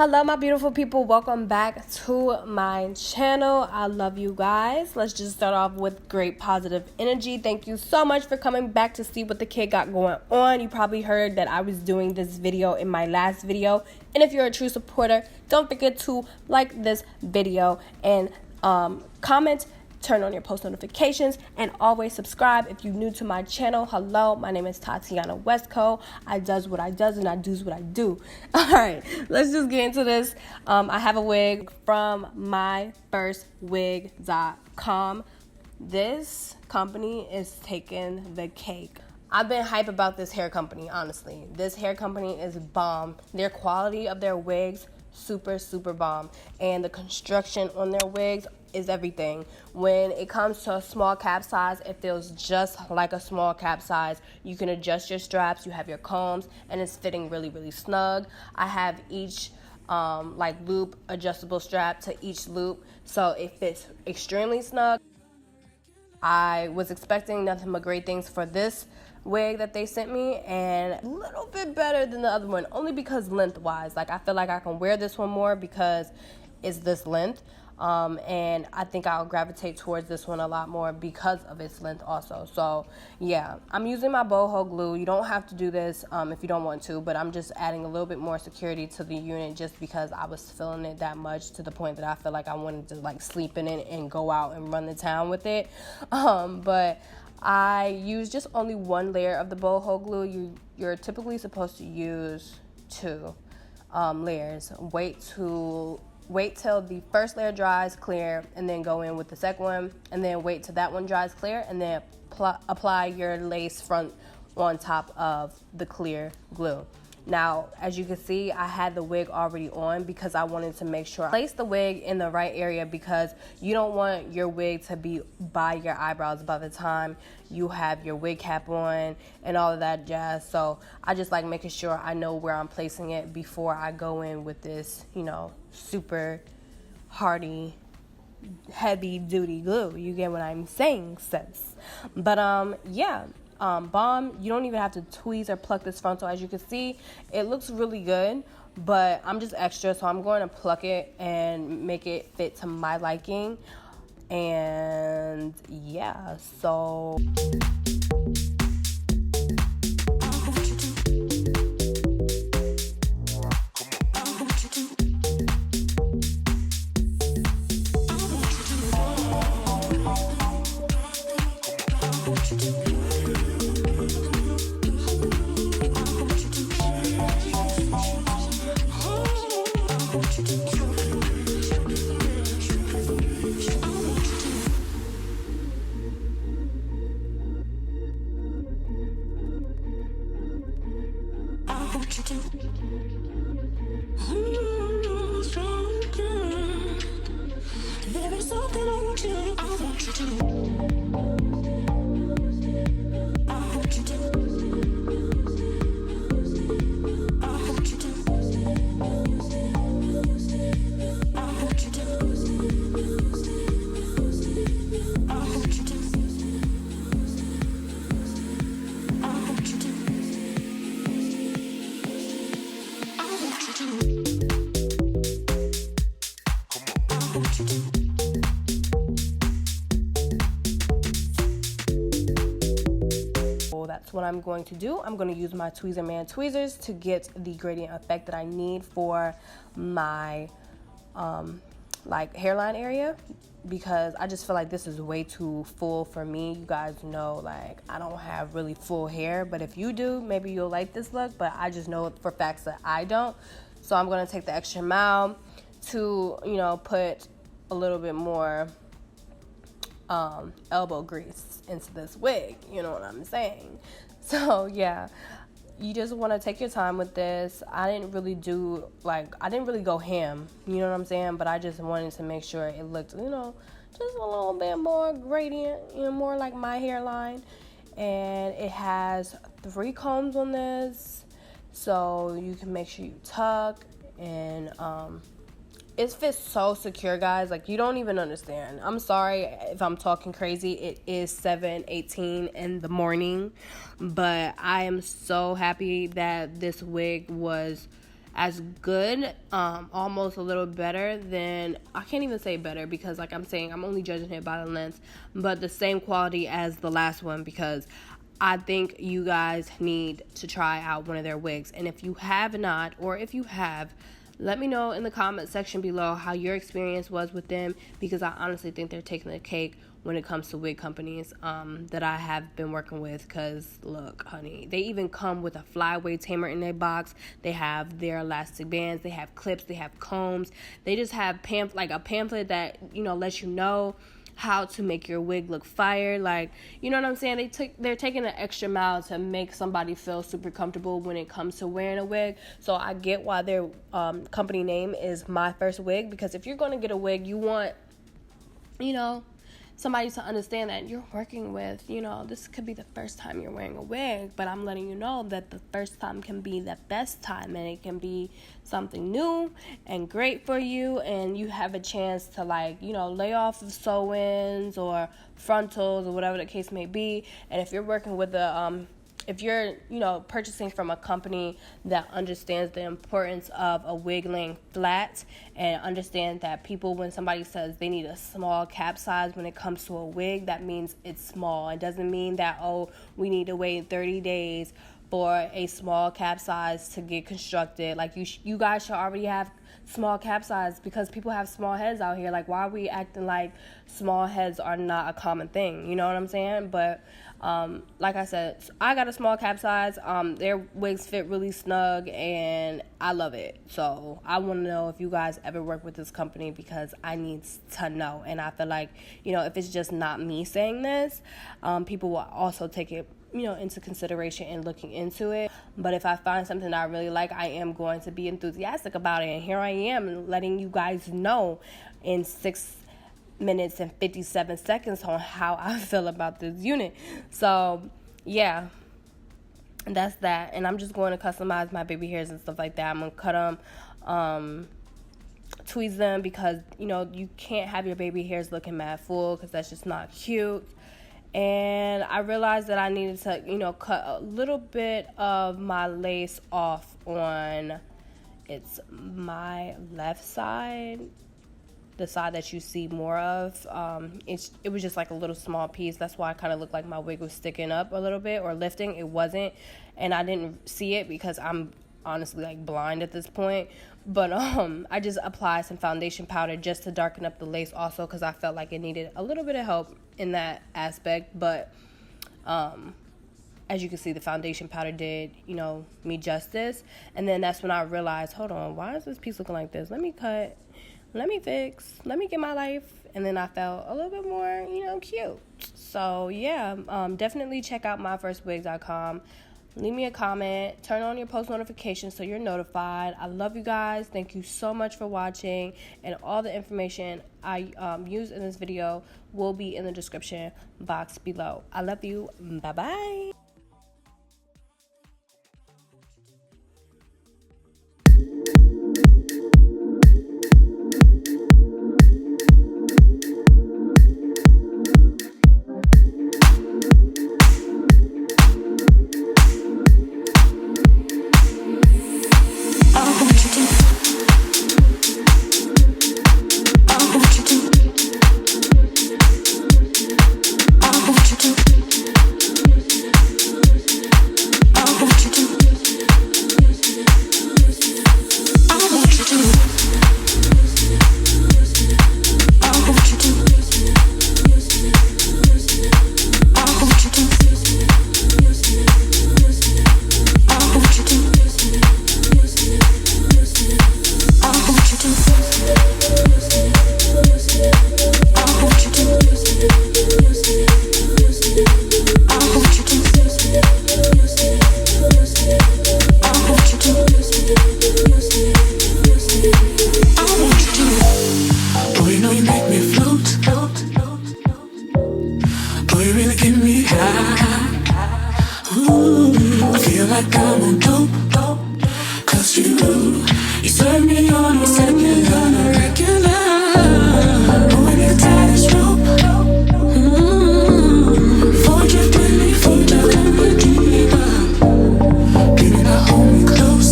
Hello, my beautiful people. Welcome back to my channel. I love you guys. Let's just start off with great positive energy. Thank you so much for coming back to see what the kid got going on. You probably heard that I was doing this video in my last video. And if you're a true supporter, don't forget to like this video and comment, turn on your post notifications, and always subscribe if you're new to my channel. Hello, my name is Tatiana Westco. I does what I does and I do's what I do. All right, let's just get into this. I have a wig from myfirstwig.com. This company is taking the cake. I've been hype about this hair company, honestly. This hair company is bomb. Their quality of their wigs, super bomb. And the construction on their wigs is everything. When it comes to a small cap size, it feels just like a small cap size. You can adjust your straps, you have your combs, and it's fitting really snug. I have each loop adjustable strap to each loop, so it fits extremely snug. I was expecting nothing but great things for this wig that they sent me, and a little bit better than the other one, only because lengthwise. I feel like I can wear this one more because it's this length. And I think I'll gravitate towards this one a lot more because of its length also. So yeah, I'm using my boho glue. You don't have to do this if you don't want to, but I'm just adding a little bit more security to the unit just because I was feeling it that much, to the point that I feel like I wanted to sleep in it and go out and run the town with it. But I use just only one layer of the boho glue. You're typically supposed to use two layers. Wait till the first layer dries clear, and then go in with the second one, and then wait till that one dries clear, and then apply your lace front on top of the clear glue. Now, as you can see, I had the wig already on because I wanted to make sure I placed the wig in the right area, because you don't want your wig to be by your eyebrows by the time you have your wig cap on and all of that jazz. So I just like making sure I know where I'm placing it before I go in with this, super hardy, heavy duty glue. You get what I'm saying, sis? But yeah. Bomb. You don't even have to tweeze or pluck this frontal. As you can see, it looks really good, but I'm just extra, so I'm going to pluck it and make it fit to my liking. And yeah, so there is something I want you to do. That's what I'm going to do. I'm going to use my Tweezerman tweezers to get the gradient effect that I need for my hairline area, because I just feel like this is way too full for me. You guys know, I don't have really full hair, but if you do, maybe you'll like this look, but I just know for facts that I don't. So I'm going to take the extra mile to, put a little bit more elbow grease into this wig, you know what I'm saying? So yeah, you just want to take your time with this. I didn't really go ham, you know what I'm saying? But I just wanted to make sure it looked, just a little bit more gradient, more like my hairline. And it has 3 combs on this, so you can make sure you tuck, and it fits so secure, guys. You don't even understand. I'm sorry if I'm talking crazy. It is 7:18 in the morning, but I am so happy that this wig was as good, almost a little better than, I can't even say better because like I'm saying, I'm only judging it by the lens, but the same quality as the last one, because I think you guys need to try out one of their wigs. And if you have not, or if you have, let me know in the comment section below how your experience was with them, because I honestly think they're taking the cake when it comes to wig companies that I have been working with. Because look, honey, they even come with a flyway tamer in their box. They have their elastic bands, they have clips, they have combs. They just have a pamphlet that, you know, lets you know how to make your wig look fire. Like, you know what I'm saying? They're taking an extra mile to make somebody feel super comfortable when it comes to wearing a wig. So I get why their company name is My First Wig, because if you're going to get a wig, you want, you know, somebody to understand that you're working with, you know, this could be the first time you're wearing a wig, but I'm letting you know that the first time can be the best time, and it can be something new and great for you, and you have a chance to, like, you know, lay off of sew-ins or frontals or whatever the case may be. And if you're working with if you're, you know, purchasing from a company that understands the importance of a wig laying flat, and understands that people, when somebody says they need a small cap size when it comes to a wig, that means it's small. It doesn't mean that, oh, we need to wait 30 days for a small cap size to get constructed. Like, you guys should already have small cap size, because people have small heads out here. Like, why are we acting like small heads are not a common thing? You know what I'm saying? But like I said, I got a small cap size. Their wigs fit really snug, and I love it. So I want to know if you guys ever work with this company, because I need to know. And I feel like, you know, if it's just not me saying this, people will also take it, you know, into consideration and looking into it. But if I find something that I really like, I am going to be enthusiastic about it. And here I am letting you guys know in 6 minutes and 57 seconds on how I feel about this unit. So yeah, that's that. And I'm just going to customize my baby hairs and stuff like that. I'm gonna cut them, tweeze them, because, you know, you can't have your baby hairs looking mad full, because that's just not cute. And I realized that I needed to, you know, cut a little bit of my lace off on, it's my left side, the side that you see more of. It was just like a little small piece. That's why I kind of looked like my wig was sticking up a little bit, or lifting. It wasn't, and I didn't see it because I'm honestly like blind at this point. But I just applied some foundation powder just to darken up the lace also, because I felt like it needed a little bit of help in that aspect. But as you can see, the foundation powder did, you know, me justice. And then that's when I realized, hold on, why is this piece looking like this? Let me cut, let me fix, let me get my life. And then I felt a little bit more, you know, cute. So yeah, definitely check out myfirstwig.com. Leave me a comment, turn on your post notifications so you're notified. I love you guys. Thank you so much for watching. And all the information I used in this video will be in the description box below. I love you. Bye-bye. like I'm on dope, 'cause you serve me on a regular. When you tie this rope, forget me, deeper. Baby, now hold me close.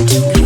to